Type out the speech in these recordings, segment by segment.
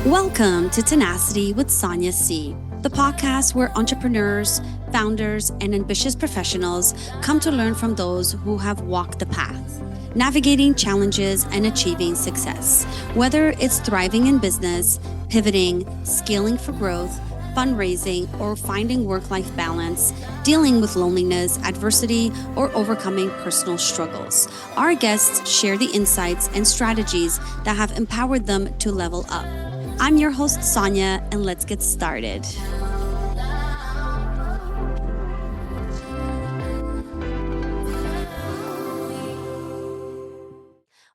Welcome to Tenacity with Sonia C, the podcast where entrepreneurs, founders, and ambitious professionals come to learn from those who have walked the path, navigating challenges and achieving success. Whether it's thriving in business, pivoting, scaling for growth, fundraising, or finding work-life balance, dealing with loneliness, adversity, or overcoming personal struggles. Our guests share the insights and strategies that have empowered them to level up. I'm your host, Sonia, and let's get started.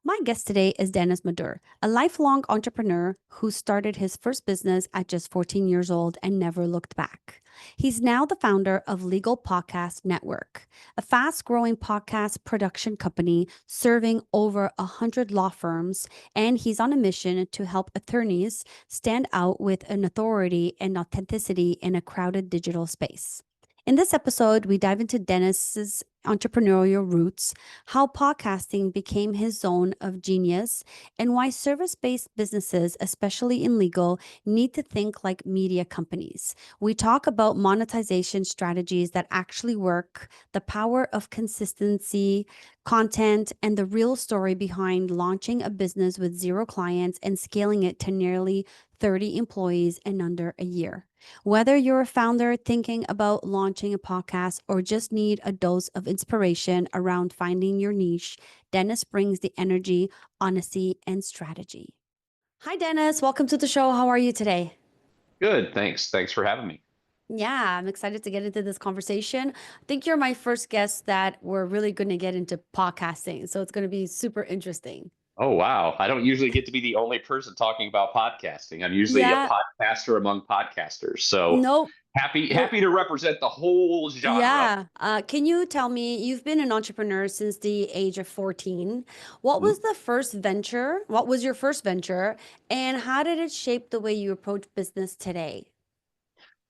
My guest today is Dennis Meador, a lifelong entrepreneur who started his first business at just 14 years old and never looked back. He's now the founder of Legal Podcast Network, a fast-growing podcast production company serving over 100 law firms, and he's on a mission to help attorneys stand out with an authority and authenticity in a crowded digital space. In this episode, we dive into Dennis's entrepreneurial roots, how podcasting became his zone of genius, and why service-based businesses, especially in legal, need to think like media companies. We talk about monetization strategies that actually work, the power of consistency, content, and the real story behind launching a business with 0 clients and scaling it to nearly 30 employees in under a year. Whether you're a founder thinking about launching a podcast or just need a dose of inspiration around finding your niche, Dennis brings the energy, honesty, and strategy. Hi, Dennis. Welcome to the show. How are you today? Good, thanks. Thanks for having me. Yeah, I'm excited to get into this conversation. I think you're my first guest that we're really going to get into podcasting. So it's going to be super interesting. Oh, wow. I don't usually get to be the only person talking about podcasting. I'm usually a Yeah, podcaster among podcasters. So no, happy to represent the whole genre. yeah. Can you tell me, you've been an entrepreneur since the age of 14. What was Mhm. the first venture? What was your first venture? And how did it shape the way you approach business today?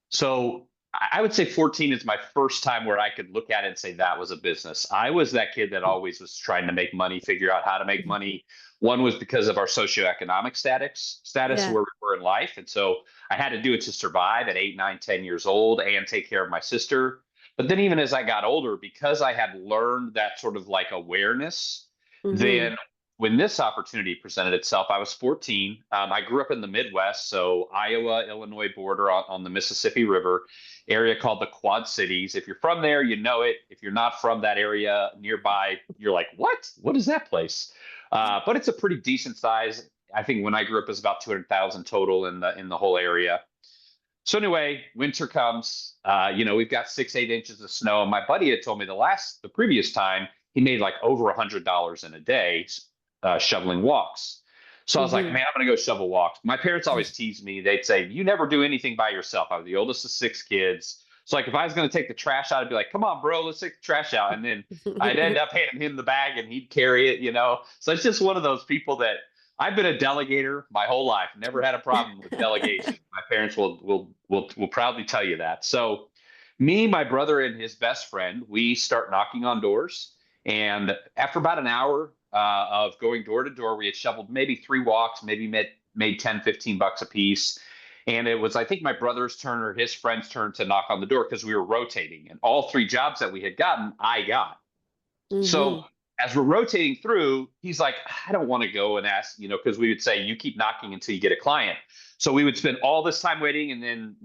So I would say 14 is my first time where I could look at it and say that was a business. I was that kid that always was trying to make money, figure out how to make Mhm. money. One was because of our socioeconomic status Yeah. where we were in life. And so I had to do it to survive at 8, 9, 10 years old and take care of my sister. But then even as I got older, because I had learned that sort of like awareness, Mm-hmm. then when this opportunity presented itself, I was 14. I grew up in the Midwest, so Iowa, Illinois border on the Mississippi River area called the Quad Cities. If you're from there, you know it. If you're not from that area nearby, you're like, what? What is that place? But it's a pretty decent size. I think when I grew up, it was about 200,000 total in the whole area. So anyway, winter comes. We've got 6, 8 inches of snow. And my buddy had told me the previous time he made like over $100 in a day shoveling walks. So I was like, Mm-hmm. man, I'm gonna go shovel walks. My parents always teased me. They'd say, you never do anything by yourself. I was the oldest of 6 kids. So like if I was gonna take the trash out, I'd be like, come on, bro, let's take the trash out. And then I'd end up handing him the bag and he'd carry it. So it's just one of those people that I've been a delegator my whole life. Never had a problem with delegation. My parents will proudly tell you that. So me, my brother, and his best friend, we start knocking on doors. And after about an hour of going door to door, we had shoveled maybe 3 walks, maybe made 10, $15 a piece. And it was, I think, my brother's turn or his friend's turn to knock on the door because we were rotating. And all 3 jobs that we had gotten, I got. So Mm-hmm. as we're rotating through, he's like, I don't want to go and ask, because we would say, you keep knocking until you get a client. So we would spend all this time waiting and then,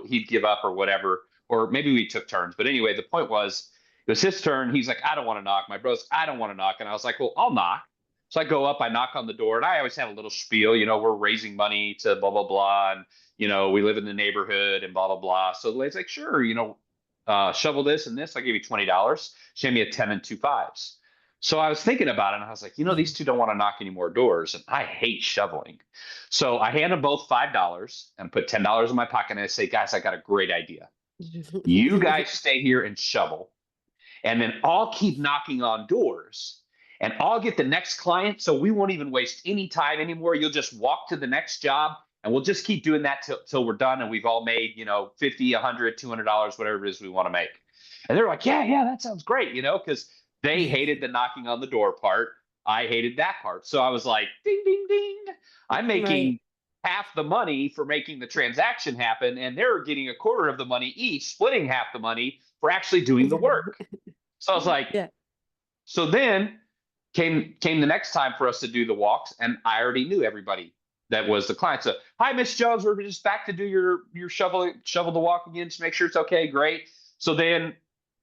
he'd give up or whatever, or maybe we took turns. But anyway, the point was, it was his turn. He's like, I don't want to knock. My bro's, I don't want to knock. And I was like, well, I'll knock. So I go up, I knock on the door, and I always have a little spiel, we're raising money to blah, blah, blah. And, we live in the neighborhood and blah, blah, blah. So the lady's like, sure, shovel this and this. I'll give you $20. She gave me a 10 and 2 5s. So I was thinking about it and I was like, these two don't want to knock any more doors. And I hate shoveling. So I hand them both $5 and put $10 in my pocket. And I say, guys, I got a great idea. You guys stay here and shovel. And then I'll keep knocking on doors and I'll get the next client. So we won't even waste any time anymore. You'll just walk to the next job and we'll just keep doing that till we're done. And we've all made, 50, 100, $200, whatever it is we want to make. And they're like, yeah, that sounds great, because they hated the knocking on the door part. I hated that part. So I was like, ding, ding, ding. I'm Right. making half the money for making the transaction happen, and they're getting a quarter of the money each, splitting half the money for actually doing the work. So I was like, Yeah. so then came the next time for us to do the walks, and I already knew everybody that was the client. So, hi, Miss Jones, we're just back to do your shovel the walk again to make sure it's okay. Great. So then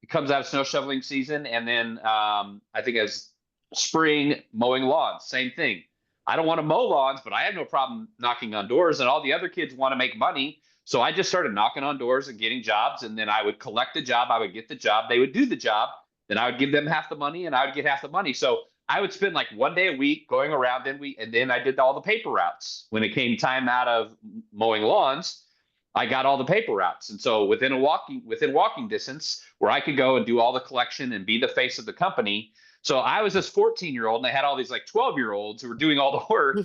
it comes out of snow shoveling season, and then I think as spring mowing lawns, same thing. I don't want to mow lawns, but I have no problem knocking on doors, and all the other kids want to make money. So I just started knocking on doors and getting jobs, and then I would collect the job, I would get the job, they would do the job, then I would give them half the money, and I would get half the money. So I would spend like one day a week going around, and then I did all the paper routes. When it came time out of mowing lawns, I got all the paper routes. And so within walking distance where I could go and do all the collection and be the face of the company. So I was this 14-year-old, and I had all these like 12-year-olds who were doing all the work.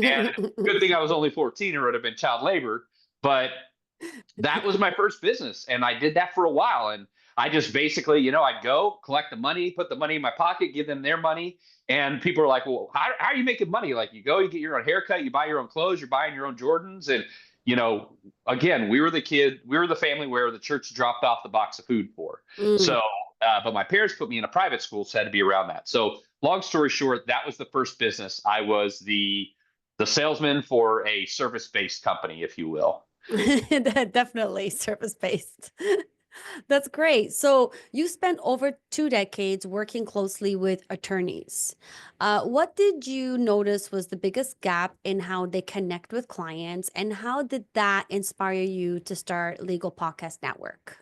And good thing I was only 14, or it would have been child labor. But that was my first business, and I did that for a while. And I just basically, I'd go collect the money, put the money in my pocket, give them their money. And people are like, well, how are you making money? Like, you go, you get your own haircut, you buy your own clothes, you're buying your own Jordans. And, again, we were the family where the church dropped off the box of food for. Mm. So, but my parents put me in a private school, so I had to be around that. So long story short, that was the first business. I was the salesman for a service-based company, if you will. Definitely service-based. That's great. So you spent over 2 decades working closely with attorneys. What did you notice was the biggest gap in how they connect with clients, and how did that inspire you to start Legal Podcast Network?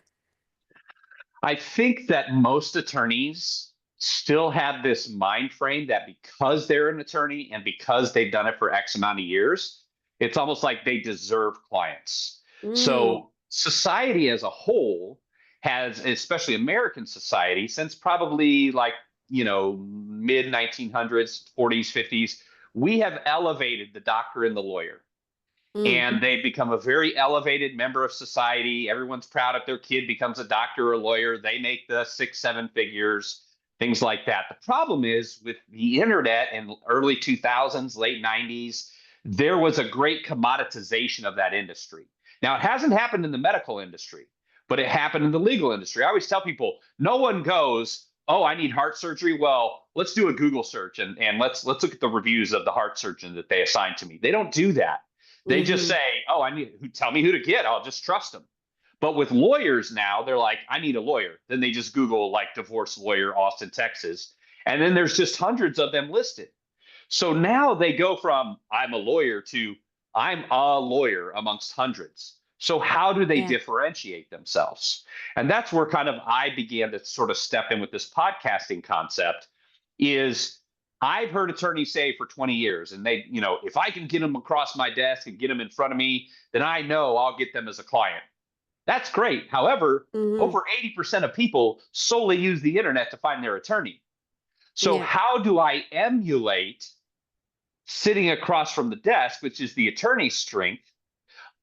I think that most attorneys still have this mind frame that because they're an attorney and because they've done it for X amount of years, it's almost like they deserve clients. Mm, So society as a whole has, especially American society, since probably like, mid 1900s, 40s, 50s, we have elevated the doctor and the lawyer, mm, and they become a very elevated member of society. Everyone's proud if their kid becomes a doctor or a lawyer. They make the 6, 7 figures, things like that. The problem is with the internet in early 2000s, late 90s, there was a great commoditization of that industry. Now, it hasn't happened in the medical industry, but it happened in the legal industry. I always tell people, no one goes, oh, I need heart surgery. Well, let's do a Google search, and let's look at the reviews of the heart surgeon that they assigned to me. They don't do that. They just hmm say, "Oh, tell me who to get. I'll just trust them." But with lawyers now, they're like, "I need a lawyer." Then they just Google like divorce lawyer, Austin, Texas, and then there's just hundreds of them listed. So now they go from I'm a lawyer to I'm a lawyer amongst hundreds. So how do they Yeah. differentiate themselves? And that's where kind of I began to sort of step in with this podcasting concept. Is I've heard attorneys say for 20 years, and they, if I can get them across my desk and get them in front of me, then I know I'll get them as a client. That's great. However, hmm over 80% of people solely use the internet to find their attorney. So Yeah. how do I emulate sitting across from the desk, which is the attorney's strength,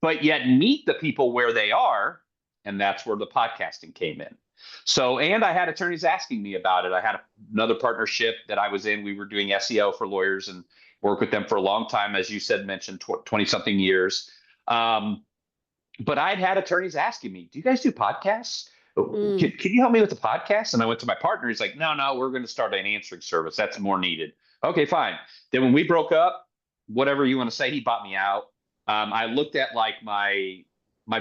but yet meet the people where they are? And that's where the podcasting came in. So, and I had attorneys asking me about it. I had another partnership that I was in. We were doing SEO for lawyers and worked with them for a long time, as you said, mentioned 20 something years. But I'd had attorneys asking me, do you guys do podcasts? Mm. Can you help me with the podcast? And I went to my partner. He's like, no, we're going to start an answering service. That's more needed. Okay, fine. Then when we broke up, whatever you want to say, he bought me out. I looked at like my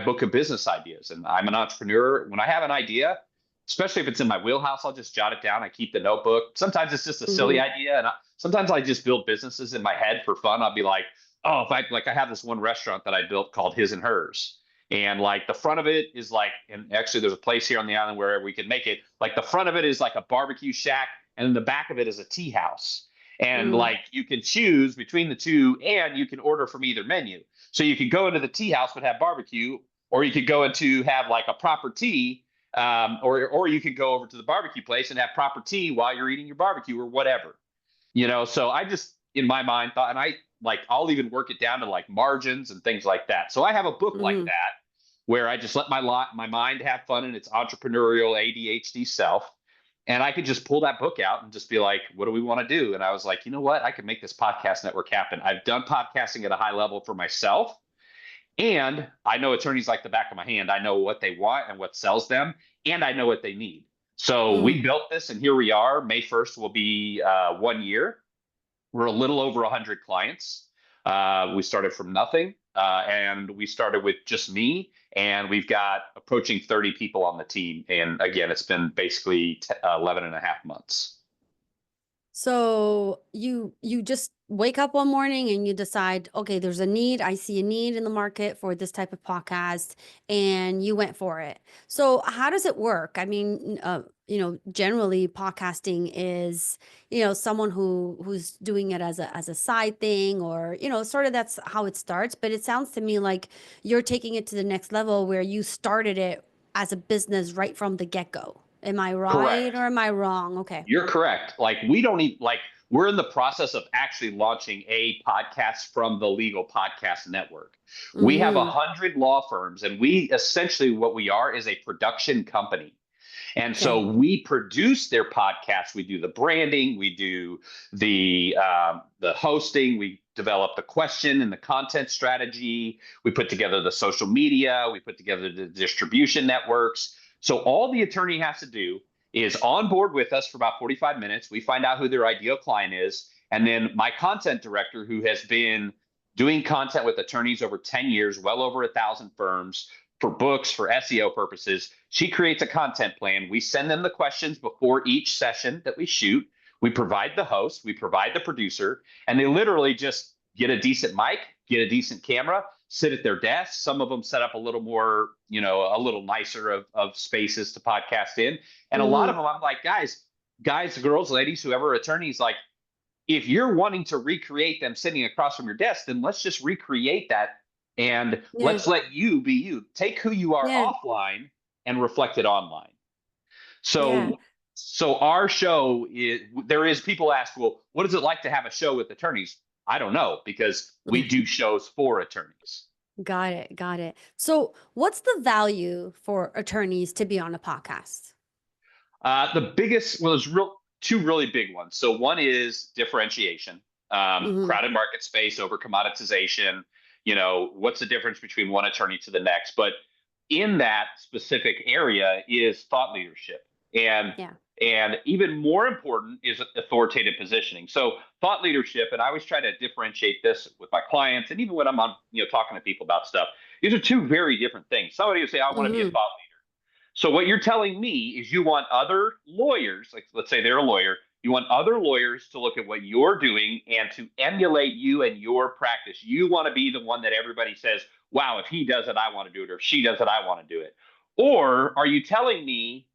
book of business ideas, and I'm an entrepreneur. When I have an idea, especially if it's in my wheelhouse, I'll just jot it down. I keep the notebook. Sometimes it's just a silly hmm idea, and sometimes I just build businesses in my head for fun. I'll be like, oh, if I have this one restaurant that I built called His and Hers. And like the front of it is like, and actually there's a place here on the island where we could make it. Like the front of it is like a barbecue shack, and then the back of it is a tea house. And mm like you can choose between the two, and you can order from either menu. So you could go into the tea house but have barbecue, or you could go into have like a proper tea, or you could go over to the barbecue place and have proper tea while you're eating your barbecue or whatever. So I just in my mind thought, and I like I'll even work it down to like margins and things like that. So I have a book like hmm that where I just let my mind have fun in its entrepreneurial ADHD self. And I could just pull that book out and just be like, what do we want to do? And I was like, you know what? I could make this podcast network happen. I've done podcasting at a high level for myself. And I know attorneys like the back of my hand. I know what they want and what sells them, and I know what they need. So we Mm. built this, and here we are. May 1st will be 1 year. We're a little over 100 clients. We started from nothing, and we started with just me, and we've got approaching 30 people on the team. And again, it's been basically 11 and a half months. So you just wake up one morning and you decide, okay, there's a need. I see a need in the market for this type of podcast, and you went for it. So how does it work? I mean, generally podcasting is, someone who's doing it as a side thing, or, sort of that's how it starts. But it sounds to me like you're taking it to the next level where you started it as a business right from the get-go. Am I right or Correct. am I wrong? Okay. You're correct. Like we don't even like we're in the process of actually launching a podcast from the Legal Podcast Network. We have Mm-hmm. 100 law firms, and we essentially what we are is a production company. And Okay. so we produce their podcasts. We do the branding, we do the hosting, we develop the question and the content strategy. We put together the social media, we put together the distribution networks. So all the attorney has to do is on board with us for about 45 minutes. We find out who their ideal client is, and then my content director, who has been doing content with attorneys over 10 years, well over 1,000 firms, for books, for SEO purposes. She creates a content plan. We send them the questions before each session that we shoot. We provide the host, we provide the producer, and they literally just get a decent mic, get a decent camera, sit at their desk. Some of them set up a little more, a little nicer of spaces to podcast in. And a lot Mm-hmm. of them, I'm like, guys, girls, ladies, whoever attorneys, like, if you're wanting to recreate them sitting across from your desk, then let's just recreate that and Yeah. let's let you be you. Take who you are Yeah. offline and reflect it online. Yeah. So our show is there is people ask, well, what is it like to have a show with attorneys? I don't know because we do shows for attorneys. Got it. Got it. So, what's the value for attorneys to be on a podcast? The biggest, well, there's two really big ones. So one is differentiation, Mm-hmm. crowded market space over commoditization. What's the difference between one attorney to the next? But in that specific area is thought leadership, and Yeah. and even more important is authoritative positioning. So thought leadership, and I always try to differentiate this with my clients, and even when I'm on, talking to people about stuff. These are two very different things. Somebody will say, "I want to be a Mm-hmm. thought leader." So what you're telling me is you want other lawyers, like let's say they're a lawyer, you want other lawyers to look at what you're doing and to emulate you and your practice. You want to be the one that everybody says, wow, if he does it, I want to do it, or if she does it, I want to do it. Or are you telling me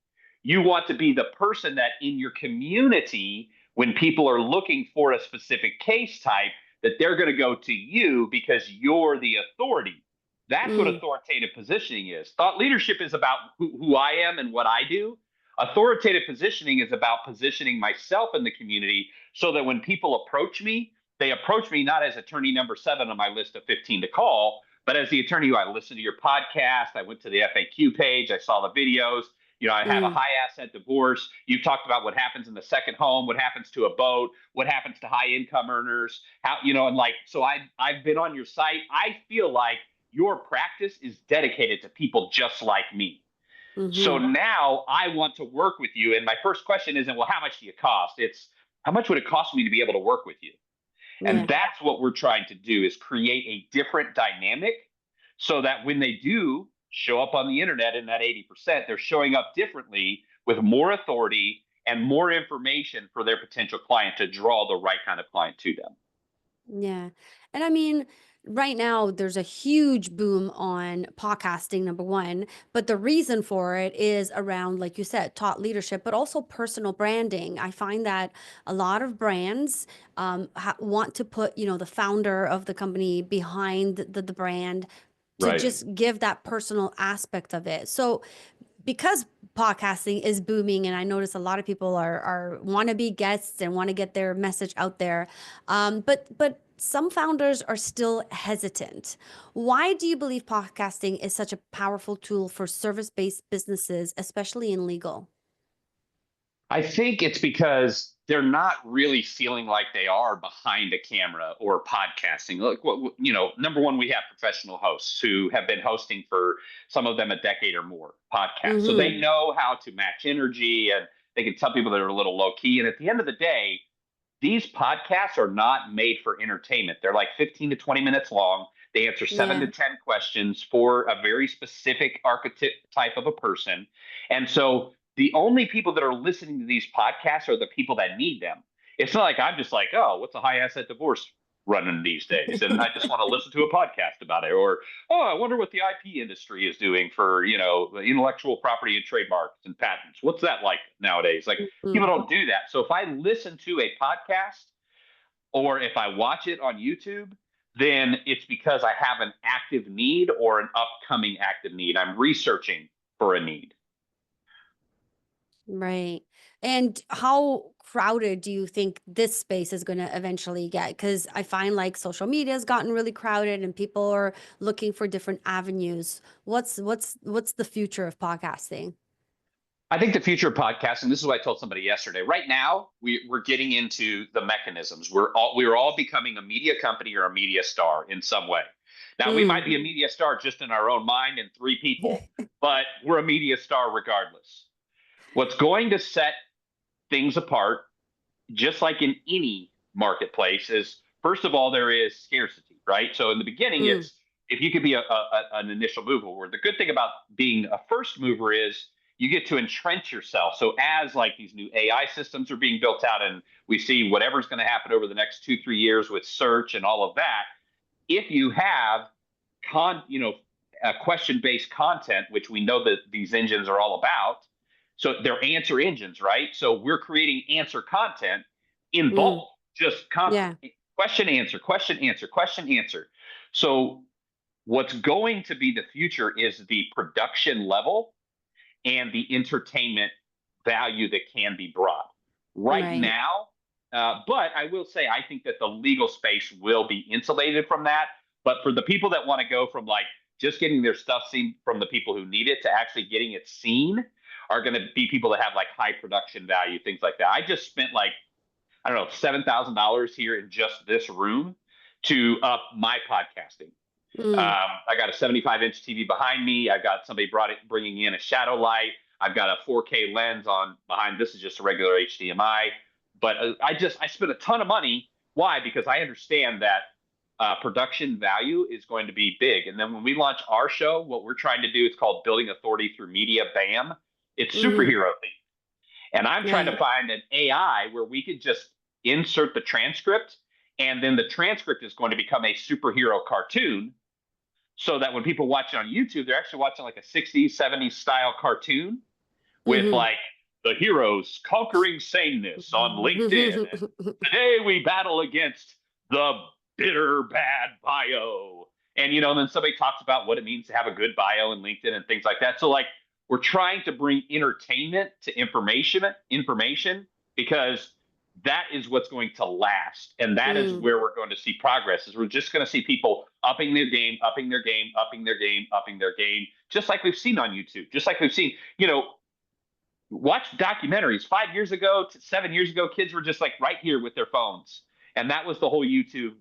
you want to be the person that in your community, when people are looking for a specific case type, that they're going to go to you because you're the authority? That's what Mm. authoritative positioning is. Thought leadership is about who I am and what I do. Authoritative positioning is about positioning myself in the community so that when people approach me, they approach me not as attorney number 7 on my list of 15 to call, but as the attorney who I listened to your podcast. I went to the FAQ page. I saw the videos. I have a Mm. high asset divorce. You've talked about what happens in the second home, what happens to a boat, what happens to high income earners, and like, so I've been on your site. I feel like your practice is dedicated to people just like me. So Mm-hmm. now I want to work with you. And my first question isn't, well, how much do you cost? It's how much would it cost me to be able to work with you? And Yeah. that's what we're trying to do is create a different dynamic so that when they do show up on the internet in that 80%, they're showing up differently with more authority and more information for their potential client to draw the right kind of client to them. Yeah. And I mean, right now there's a huge boom on podcasting, number one, but the reason for it is around, like you said, thought leadership, but also personal branding. I find that a lot of brands want to put, the founder of the company behind the brand to Right. just give that personal aspect of it. So because podcasting is booming and I notice a lot of people are want to be guests and want to get their message out there, but some founders are still hesitant. Why do you believe podcasting is such a powerful tool for service-based businesses, especially in legal? I think it's because they're not really feeling like they are behind a camera or podcasting. Like, number one, we have professional hosts who have been hosting for some of them a decade or more podcasts. So Mm-hmm. they know how to match energy and they can tell people that are a little low key. And at the end of the day, these podcasts are not made for entertainment. They're like 15 to 20 minutes long. They answer seven to Yeah. 10 questions for a very specific archetype of a person. And so the only people that are listening to these podcasts are the people that need them. It's not like I'm just like, oh, what's a high asset divorce running these days? And I just want to listen to a podcast about it. Or, oh, I wonder what the IP industry is doing for, intellectual property and trademarks and patents. What's that like nowadays? Like, people Mm. don't do that. So if I listen to a podcast or if I watch it on YouTube, then it's because I have an active need or an upcoming active need. I'm researching for a need. Right. And how crowded do you think this space is going to eventually get? Because I find like social media has gotten really crowded and people are looking for different avenues. What's the future of podcasting? I think the future of podcasting, this is what I told somebody yesterday. Right now, we're getting into the mechanisms. We're all becoming a media company or a media star in some way. Now, we might Mm. be a media star just in our own mind and three people, but we're a media star regardless. What's going to set things apart, just like in any marketplace, is first of all, there is scarcity, right? So in the beginning, Mm. it's if you could be an initial mover. Where the good thing about being a first mover is you get to entrench yourself. So as like these new AI systems are being built out, and we see whatever's going to happen over the next 2, 3 years with search and all of that, if you have con, you know, question-based content, which we know that these engines are all about. So they're answer engines, right? So we're creating answer content in Mm. bulk, just constant Yeah. question, answer, question, answer, question, answer. So what's going to be the future is the production level and the entertainment value that can be brought. Right Right. now, but I will say, I think that the legal space will be insulated from that. But for the people that want to go from like just getting their stuff seen from the people who need it to actually getting it seen are going to be people that have like high production value, things like that. I just spent like, I don't know, $7,000 here in just this room to up my podcasting. Mm. I got a 75-inch TV behind me. I've got somebody bringing in a shadow light. I've got a 4K lens on behind. This is just a regular HDMI. But I spent a ton of money. Why? Because I understand that production value is going to be big. And then when we launch our show, what we're trying to do is called Building Authority Through Media. BAM. It's Mm. superhero themed. And I'm trying to Right. find an AI where we could just insert the transcript, and then the transcript is going to become a superhero cartoon so that when people watch it on YouTube, they're actually watching like a 60s, 70s style cartoon with Mm-hmm. like the heroes conquering sameness on LinkedIn. And today we battle against the bitter bad bio. And, then somebody talks about what it means to have a good bio in LinkedIn and things like that. So, like, we're trying to bring entertainment to information because that is what's going to last. And that is Mm. where we're going to see progress is we're just going to see people upping their game, upping their game, upping their game, upping their game, just like we've seen on YouTube, just like we've seen, watch documentaries 5 years ago, 7 years ago, kids were just like right here with their phones. And that was the whole YouTube,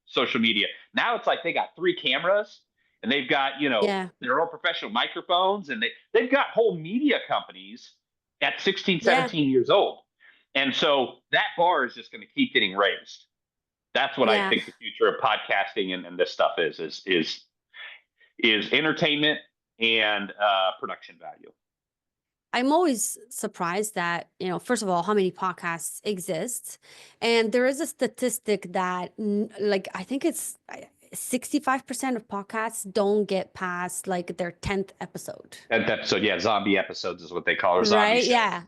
social media. Now it's like they got 3 cameras and they've got, Yeah. their own professional microphones and they've got whole media companies at 16, Yeah. 17 years old. And so that bar is just going to keep getting raised. That's what I Yeah. think the future of podcasting and this stuff is entertainment and production value. I'm always surprised that, first of all, how many podcasts exist. And there is a statistic that, like, I think it's 65% of podcasts don't get past like their 10th episode. So yeah, zombie episodes is what they call, or zombie Right? shows. Yeah.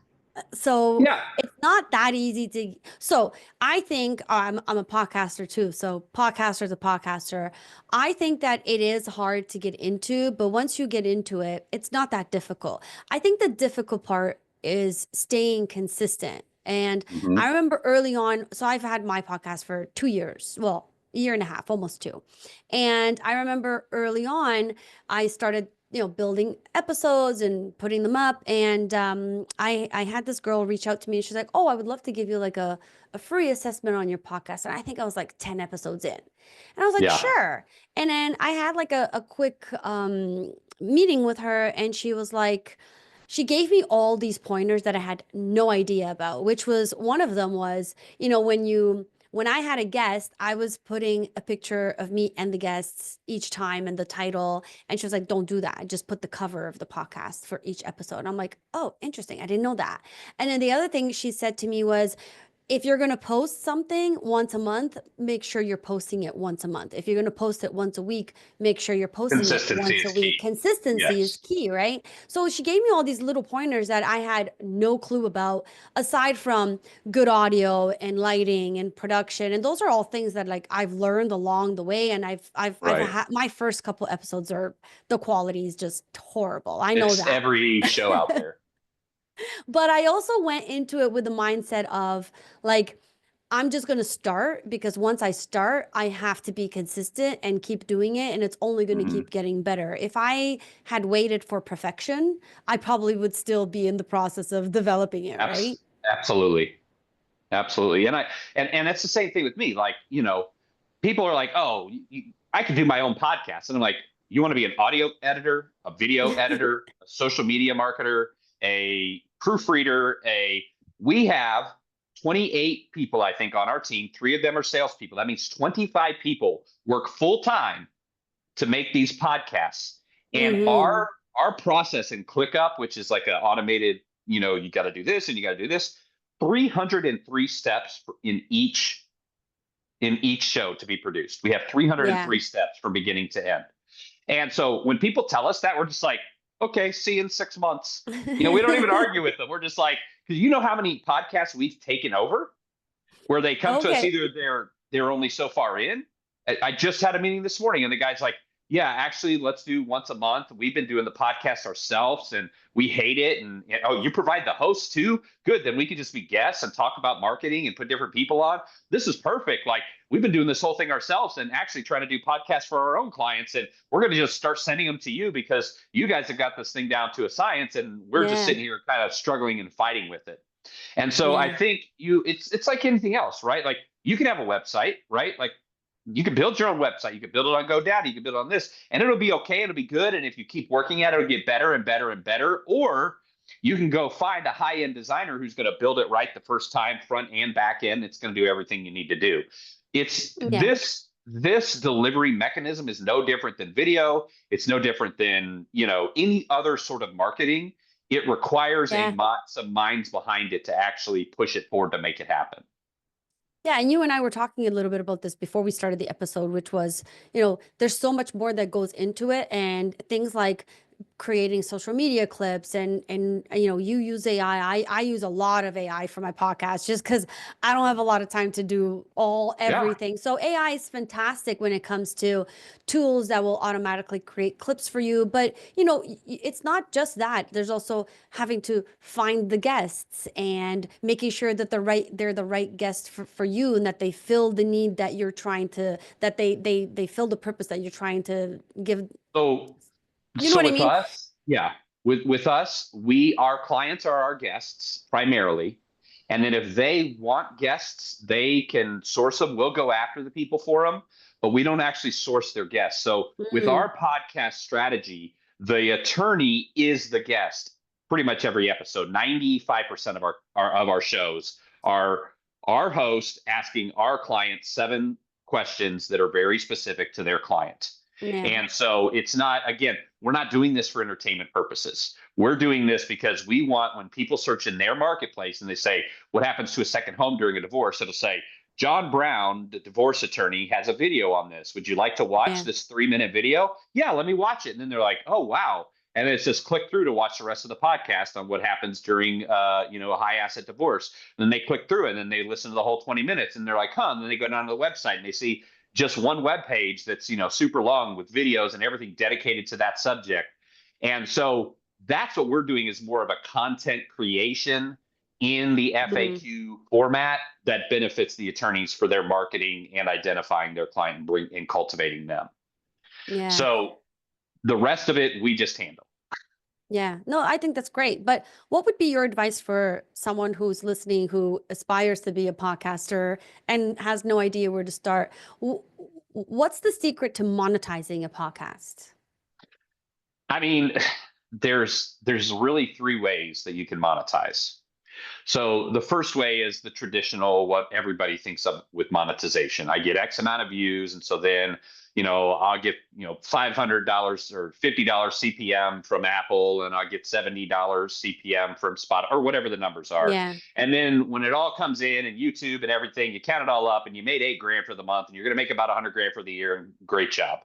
So Yeah. it's not that easy to. So I think I'm a podcaster too. So podcaster to podcaster, I think that it is hard to get into, but once you get into it, it's not that difficult. I think the difficult part is staying consistent. And I Hmm. remember early on, so I've had my podcast for 2 years. Well, a year and a half, almost two. And I remember early on, I started building episodes and putting them up. And I had this girl reach out to me. And she's like, "Oh, I would love to give you like a free assessment on your podcast." And I think I was like 10 episodes in. And I was like, Yeah. "Sure." And then I had like a quick meeting with her, and she was like, she gave me all these pointers that I had no idea about, which was one of them was, when I had a guest, I was putting a picture of me and the guests each time and the title. And she was like, "Don't do that. Just put the cover of the podcast for each episode." And I'm like, "Oh, interesting. I didn't know that." And then the other thing she said to me was, if you're going to post something once a month, make sure you're posting it once a month. If you're going to post it once a week, make sure you're posting it Consistency once a is week. key. Consistency is Yes. key, right? So she gave me all these little pointers that I had no clue about, aside from good audio and lighting and production. And those are all things that like I've learned along the way. And I've Right. had my first couple episodes are the quality is just horrible. I know It's that. every show out there. But I also went into it with the mindset of like, I'm just going to start, because once I start, I have to be consistent and keep doing it. And it's only going to Mhm. keep getting better. If I had waited for perfection, I probably would still be in the process of developing it, right? Absolutely. Absolutely. And it's the same thing with me. Like, people are like, "Oh, I can do my own podcast." And I'm like, "You want to be an audio editor, a video editor, a social media marketer, a proofreader, we have 28 people, I think, on our team. Three of them are salespeople. That means 25 people work full time to make these podcasts. And Hmm. our process in ClickUp, which is like an automated, you got to do this and you got to do this, 303 steps in each show to be produced. We have Yeah. 303 steps from beginning to end. And so when people tell us that, we're just like, "Okay, see you in 6 months." We don't even argue with them. We're just like, because you know how many podcasts we've taken over where they come to us, Okay. either they're only so far in. I just had a meeting this morning, and the guy's like, "Yeah, actually, let's do once a month. We've been doing the podcast ourselves, and we hate it. And oh, you provide the host too? Good. Then we could just be guests and talk about marketing and put different people on. This is perfect. Like, we've been doing this whole thing ourselves and actually trying to do podcasts for our own clients, and we're going to just start sending them to you because you guys have got this thing down to a science, and we're just Yeah. sitting here kind of struggling and fighting with it." And so I Yeah. think it's like anything else, right? Like, you can have a website, right? Like, you can build your own website. You can build it on GoDaddy. You can build it on this, and it'll be okay. It'll be good. And if you keep working at it, it'll get better and better and better. Or you can go find a high end designer who's going to build it right the first time, front and back end. It's going to do everything you need to do. It's Yeah. this delivery mechanism is no different than video. It's no different than any other sort of marketing. It requires Yeah. some minds behind it to actually push it forward to make it happen. Yeah, and you and I were talking a little bit about this before we started the episode, which was, there's so much more that goes into it, and things like creating social media clips and you use AI. I use a lot of AI for my podcast just because I don't have a lot of time to do Yeah. everything. So AI is fantastic when it comes to tools that will automatically create clips for you. But it's not just that. There's also having to find the guests and making sure that they're the right guest for you, and that they fill the need that you're trying to, that they fill the purpose that you're trying to give. So You know so what I with mean? us, yeah, with us, our clients are our guests primarily. And then if they want guests, they can source them. We'll go after the people for them, but we don't actually source their guests. So with Mm, our podcast strategy, the attorney is the guest pretty much every episode. 95% of our shows are our host asking our client 7 questions that are very specific to their client. yeah. And so it's not, again, we're not doing this for entertainment purposes. We're doing this because we want, when people search in their marketplace and they say, "What happens to a second home during a divorce?" It'll say, "John Brown, the divorce attorney, has a video on this. Would you like to watch Yeah. this 3-minute video?" "Yeah, let me watch it." And then they're like, "Oh, wow." And it's just click through to watch the rest of the podcast on what happens during, a high asset divorce. And then they click through it, and then they listen to the whole 20 minutes, and they're like, "Huh." And then they go down to the website and they see just one web page that's super long with videos and everything dedicated to that subject. And so that's what we're doing, is more of a content creation in the Mm, FAQ format that benefits the attorneys for their marketing and identifying their client and cultivating them. yeah. So The rest of it, we just handle. Yeah, no, I think that's great. But what would be your advice for someone who's listening who aspires to be a podcaster and has no idea where to start? What's the secret to monetizing a podcast? I mean, there's really three ways that you can monetize. So the first way is the traditional, what everybody thinks of with monetization. I get X amount of views, and so then, I'll get, $500 or $50 CPM from Apple, and I'll get $70 CPM from Spotify, or whatever the numbers are. Yeah, And then when it all comes in and YouTube and everything, you count it all up, and you made 8 grand for the month, and you're going to make about 100 grand for the year. And great job.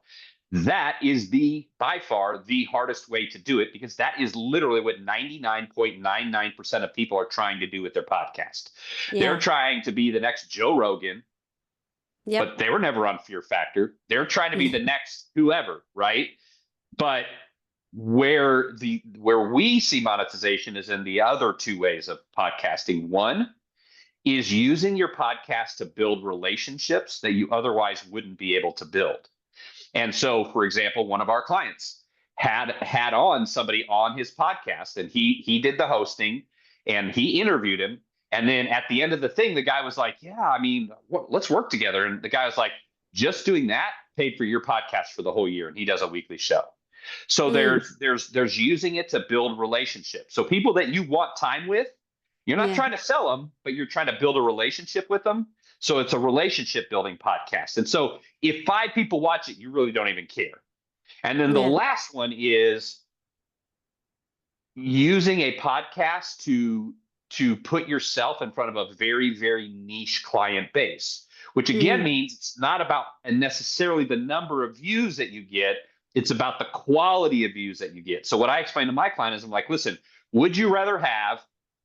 That is by far the hardest way to do it, because that is literally what 99.99% of people are trying to do with their podcast. They're yeah, trying to be the next Joe Rogan, yep, but they were never on Fear Factor. They're trying to be the next whoever, right? But where we see monetization is in the other two ways of podcasting. One is using your podcast to build relationships that you otherwise wouldn't be able to build. And so, for example, one of our clients had on somebody on his podcast, and he did the hosting and he interviewed him. And then at the end of the thing, the guy was like, "Yeah, I mean, let's work together." And the guy was like, "Just doing that paid for your podcast for the whole year." And he does a weekly show. So mm, there's using it to build relationships. So people that you want time with, you're not yeah, trying to sell them, but you're trying to build a relationship with them. So it's a relationship building podcast. And so if 5 people watch it, you really don't even care. And then the yeah, last one is using a podcast to put yourself in front of a very, very niche client base, which again hmm, means it's not about necessarily the number of views that you get. It's about the quality of views that you get. So what I explain to my client is, I'm like, listen, would you rather have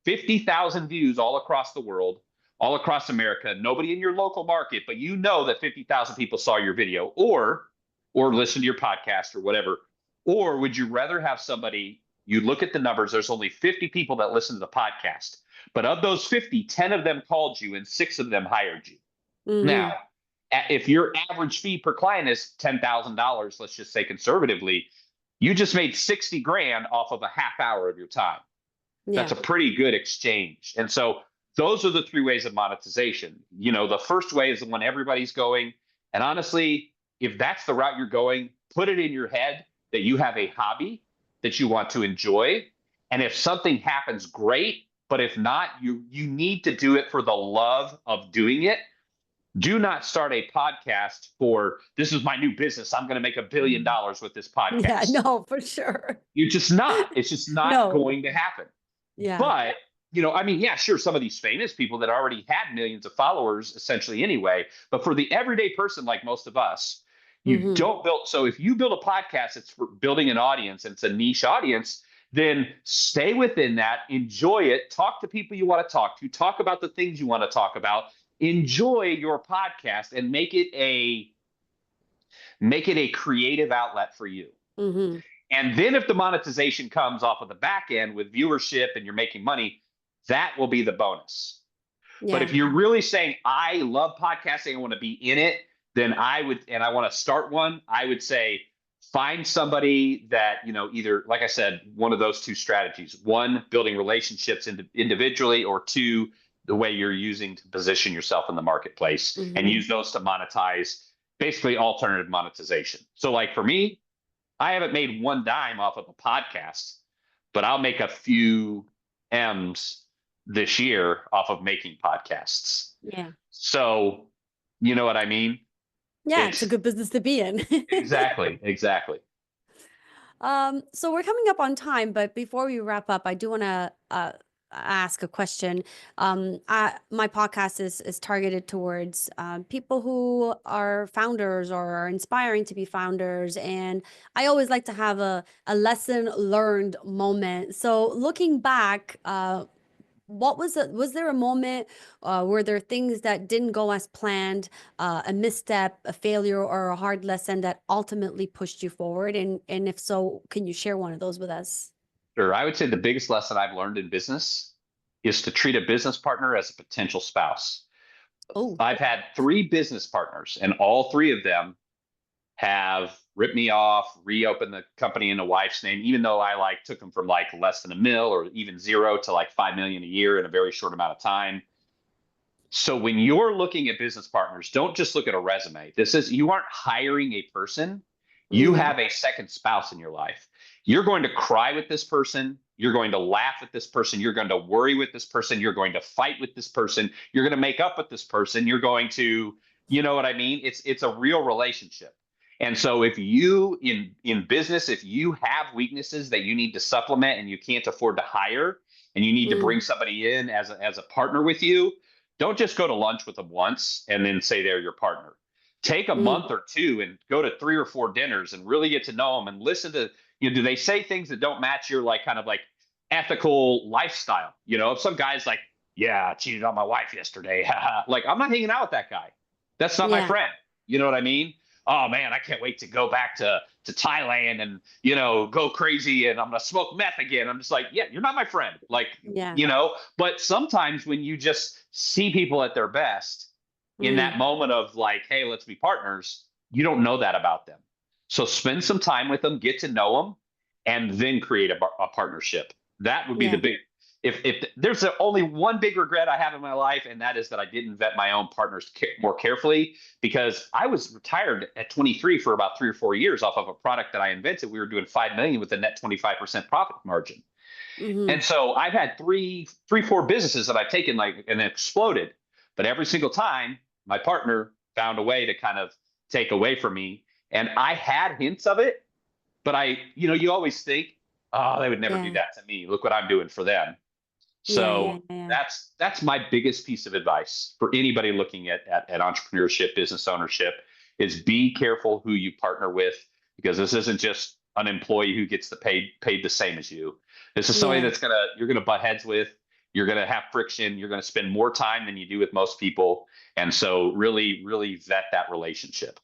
50,000 views all across the world, all across America, nobody in your local market, but you know that 50,000 people saw your video or listen to your podcast or whatever? Or would you rather have somebody, you look at the numbers, there's only 50 people that listen to the podcast, but of those 50, 10 of them called you and 6 of them hired you. hmm, Now, if your average fee per client is $10,000, let's just say conservatively, you just made 60 grand off of a half hour of your time. That's yeah, a pretty good exchange. And so those are the three ways of monetization. The first way is the one everybody's going. And honestly, if that's the route you're going, put it in your head that you have a hobby that you want to enjoy. And if something happens, great. But if not, you need to do it for the love of doing it. Do not start a podcast for, this is my new business, I'm going to make $1 billion with this yeah, podcast. no, for sure. You're just not. It's just not No, going to happen. yeah, But, I mean, yeah, sure, some of these famous people that already had millions of followers essentially anyway, but for the everyday person like most of us, you hmm, don't build. So if you build a podcast, it's for building an audience and it's a niche audience, then stay within that, enjoy it, talk to people you want to talk about the things you want to talk about, enjoy your podcast and make it a creative outlet for you. hmm, And then if the monetization comes off of the back end with viewership and you're making money, that will be the bonus. But yeah, if you're really saying, I love podcasting, I want to be in it, then I want to start one, I would say find somebody that, either, like I said, one of those two strategies: one, building relationships individually, or two, the way you're using to position yourself in the marketplace, and hmm, use those to monetize, basically alternative monetization. So like for me, I haven't made one dime off of a podcast, but I'll make a few M's this year off of making podcasts. yeah. So, you know what I mean? Yeah, it's a It's good business to be in. exactly, exactly. So we're coming up on time, but before we wrap up, I do want to ask a question. My podcast is targeted towards people who are founders or are inspiring to be founders, and I always like to have a lesson learned moment. So looking back, what was there a moment, were there things that didn't go as planned, a misstep, a failure, or a hard lesson that ultimately pushed you forward? And if so, can you share one of those with us? Sure. I would say the biggest lesson I've learned in business is to treat a business partner as a potential spouse. Oh, I've had 3 business partners, and all 3 of them have rip me off, reopen the company in a wife's name, even though I like took them from like less than a mil or even zero to like 5 million a year in a very short amount of time. So when you're looking at business partners, don't just look at a resume. You aren't hiring a person. You Mm, have a second spouse in your life. You're going to cry with this person. You're going to laugh with this person. You're going to worry with this person. You're going to fight with this person. You're going to make up with this person. You're going to, you know what I mean? It's a real relationship. And so if you in business, if you have weaknesses that you need to supplement and you can't afford to hire and you need to mm, bring somebody in as a partner with you, don't just go to lunch with them once and then say they're your partner. Take a mm, month or two and go to 3 or 4 dinners and really get to know them and listen to, do they say things that don't match your like kind of like ethical lifestyle? If some guy's like, yeah, I cheated on my wife yesterday. Like, I'm not hanging out with that guy. That's not my yeah, friend. You know what I mean? Oh man, I can't wait to go back to Thailand and go crazy and I'm gonna smoke meth again. I'm just like, yeah, you're not my friend. Like, yeah, but sometimes when you just see people at their best in mm, that moment of like, hey, let's be partners, you don't know that about them. So spend some time with them, get to know them, and then create a partnership. That would be the yeah. big. If there's only one big regret I have in my life, and that is that I didn't vet my own partners more carefully, because I was retired at 23 for about 3 or 4 years off of a product that I invented. We were doing 5 million with a net 25% profit margin. Mm-hmm. And so I've had four businesses that I've taken like and exploded. But every single time, my partner found a way to kind of take away from me. And I had hints of it, but you always think, oh, they would never do Yeah, that to me. Look what I'm doing for them. yeah, yeah, So yeah, that's my biggest piece of advice for anybody looking at entrepreneurship, business ownership, is be careful who you partner with, because this isn't just an employee who gets paid the same as you. This is somebody yeah. you're gonna butt heads with. You're gonna have friction. You're gonna spend more time than you do with most people, and so really, really vet that relationship.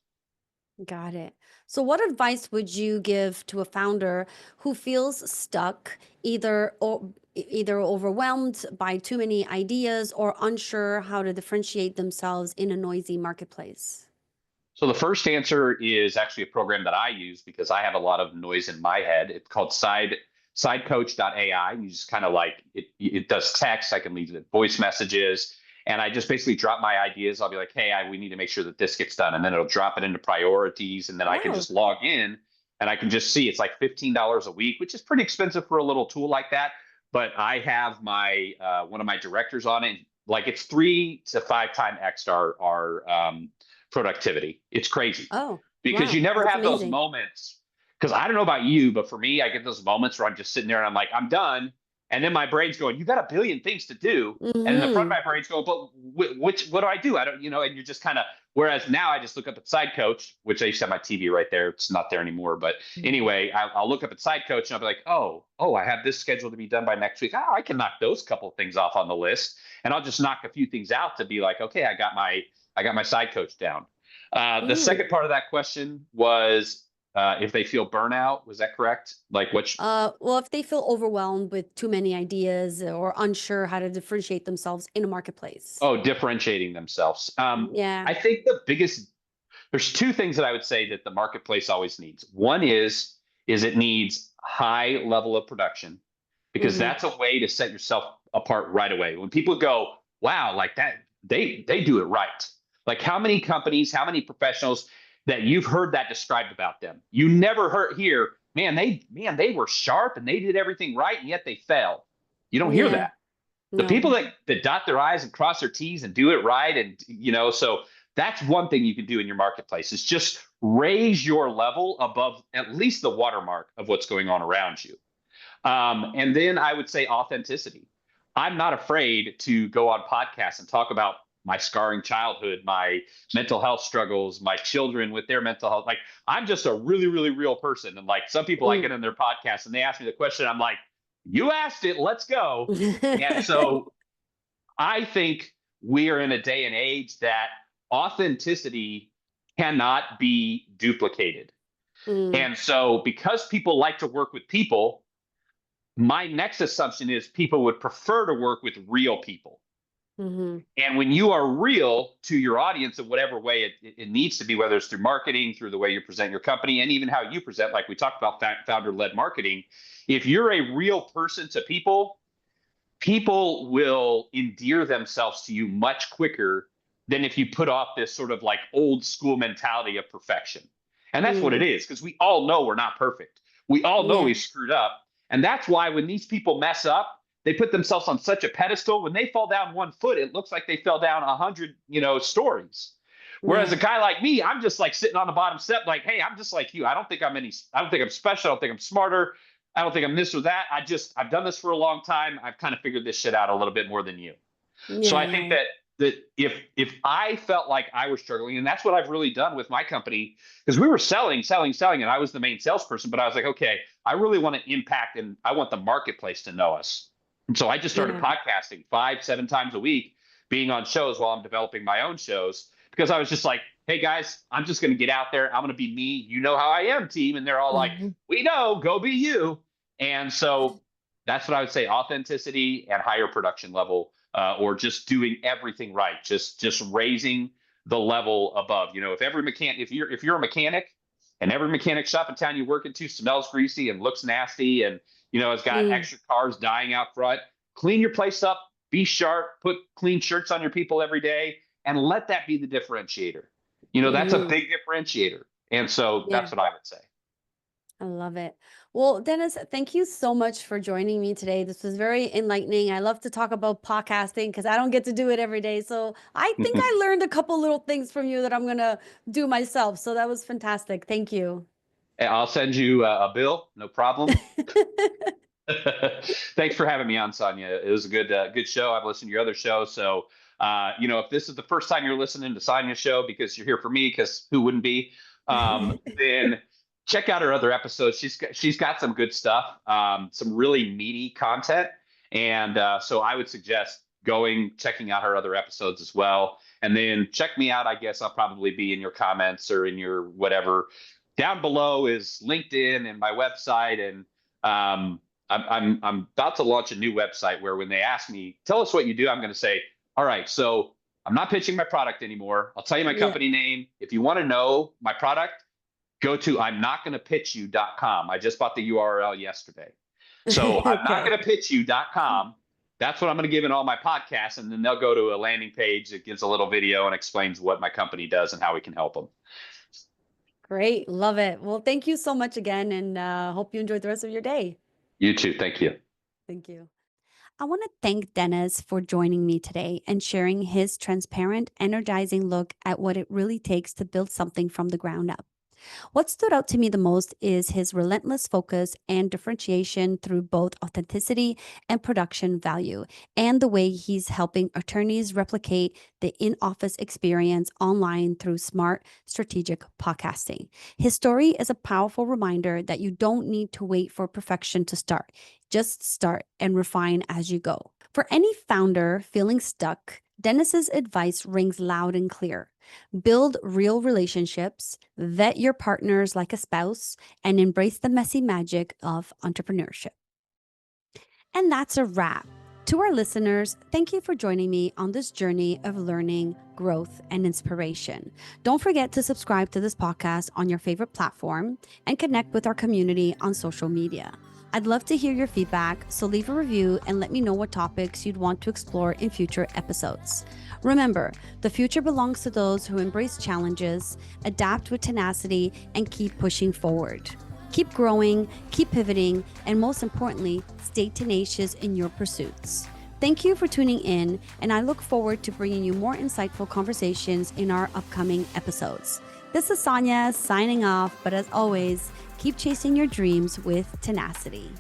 Got it. So, what advice would you give to a founder who feels stuck, either overwhelmed by too many ideas or unsure how to differentiate themselves in a noisy marketplace? So the first answer is actually a program that I use because I have a lot of noise in my head. It's called sidecoach.ai. You just kind of like it does text. I can leave it voice messages. And I just basically drop my ideas. I'll be like, hey, we need to make sure that this gets done. And then it'll drop it into priorities. And then I can Oh, just log in and I can just see it's like $15 a week, which is pretty expensive for a little tool like that. But I have my one of my directors on it. Like it's 3 to 5 times X our productivity. It's crazy oh, because you wow. never That's have those amazing. moments. Because I don't know about you, but for me, I get those moments where I'm just sitting there and I'm like, I'm done. And then my brain's going, you got a billion things to do. And in the front of Mm-hmm. my brain's going, but what do I do? I don't, and you're just kind of, whereas now I just look up at Side Coach, which I used to have my TV right there. It's not there anymore. But anyway, I'll look up at Side Coach and I'll be like, oh, I have this scheduled to be done by next week. Oh, I can knock those couple of things off on the list. And I'll just knock a few things out to be like, okay, I got my Side Coach down. The Mm. second part of that question was if they feel burnout. Was that correct? Like which? Well, if they feel overwhelmed with too many ideas or unsure how to differentiate themselves in a marketplace. Oh, differentiating themselves. Yeah. I think there's two things that I would say that the marketplace always needs. One is it needs high level of production, because Mm-hmm. that's a way to set yourself apart right away. When people go, wow, like that, they do it right. Like how many companies, how many professionals that you've heard that described about them? You never hear, man, they were sharp and they did everything right, and yet they failed. You don't hear Yeah. that. The No. people that dot their I's and cross their T's and do it right, and so that's one thing you can do in your marketplace is just raise your level above at least the watermark of what's going on around you. And then I would say authenticity. I'm not afraid to go on podcasts and talk about my scarring childhood, my mental health struggles, my children with their mental health. Like I'm just a really, really real person. And like some people I Mm. get in their podcast and they ask me the question, I'm like, you asked it, let's go. And so I think we are in a day and age that authenticity cannot be duplicated. Mm. And so because people like to work with people, my next assumption is people would prefer to work with real people. Mm-hmm. And when you are real to your audience in whatever way it needs to be, whether it's through marketing, through the way you present your company, and even how you present, like we talked about founder-led marketing, if you're a real person to people, people will endear themselves to you much quicker than if you put off this sort of like old school mentality of perfection. And that's what it Mm. is, because we all know we're not perfect. We all know we Yeah. screwed up. And that's why when these people mess up, they put themselves on such a pedestal. When they fall down 1 foot, it looks like they fell down 100, stories. Whereas a Yeah. guy like me, I'm just like sitting on the bottom step, like, hey, I'm just like you. I don't think I'm special. I don't think I'm smarter. I don't think I'm this or that. I've done this for a long time. I've kind of figured this shit out a little bit more than you. So I think Yeah. that if I felt like I was struggling, and that's what I've really done with my company, because we were selling, and I was the main salesperson, but I was like, okay, I really want to impact and I want the marketplace to know us. And so I just started Yeah. podcasting 5, 7 times a week, being on shows while I'm developing my own shows, because I was just like, hey guys, I'm just going to get out there. I'm going to be me. You know how I am, team. And they're all like, Mhm. we know, go be you. And so that's what I would say: authenticity and higher production level, or just doing everything right, just raising the level above. If you're a mechanic, and every mechanic shop in town you work into smells greasy and looks nasty, and has got Mm. extra cars dying out front, clean your place up, be sharp, put clean shirts on your people every day, and let that be the differentiator. That's a Mhm. big differentiator. And so Yeah. that's what I would say. I love it. Well, Dennis, thank you so much for joining me today. This was very enlightening. I love to talk about podcasting because I don't get to do it every day. So I think I learned a couple little things from you that I'm going to do myself. So that was fantastic. Thank you. I'll send you a bill, no problem. Thanks for having me on, Sonia. It was a good show. I've listened to your other show, so if this is the first time you're listening to Sonia's show because you're here for me, because who wouldn't be? Then check out her other episodes. She's got some good stuff, some really meaty content, and so I would suggest checking out her other episodes as well. And then check me out. I guess I'll probably be in your comments or in your whatever. Down below is LinkedIn and my website, and I'm about to launch a new website where when they ask me, tell us what you do, I'm going to say, all right, so I'm not pitching my product anymore. I'll tell you my Yeah. company name. If you want to know my product, go to imnotgonapitchyou.com. I just bought the URL yesterday. So I'm not Okay. going to pitchyou.com. That's what I'm going to give in all my podcasts. And then they'll go to a landing page that gives a little video and explains what my company does and how we can help them. Great. Love it. Well, thank you so much again, and hope you enjoy the rest of your day. You too. Thank you. Thank you. I want to thank Dennis for joining me today and sharing his transparent, energizing look at what it really takes to build something from the ground up. What stood out to me the most is his relentless focus and differentiation through both authenticity and production value, and the way he's helping attorneys replicate the in office experience online through smart, strategic podcasting. His story is a powerful reminder that you don't need to wait for perfection to start. Just start and refine as you go. For any founder feeling stuck, Dennis's advice rings loud and clear. Build real relationships, vet your partners like a spouse, and embrace the messy magic of entrepreneurship. And that's a wrap. To our listeners, thank you for joining me on this journey of learning, growth, and inspiration. Don't forget to subscribe to this podcast on your favorite platform and connect with our community on social media. I'd love to hear your feedback, so leave a review and let me know what topics you'd want to explore in future episodes. Remember, the future belongs to those who embrace challenges, adapt with tenacity, and keep pushing forward. Keep growing, keep pivoting, and most importantly, stay tenacious in your pursuits. Thank you for tuning in, and I look forward to bringing you more insightful conversations in our upcoming episodes. This is Sonia signing off, but as always, keep chasing your dreams with tenacity.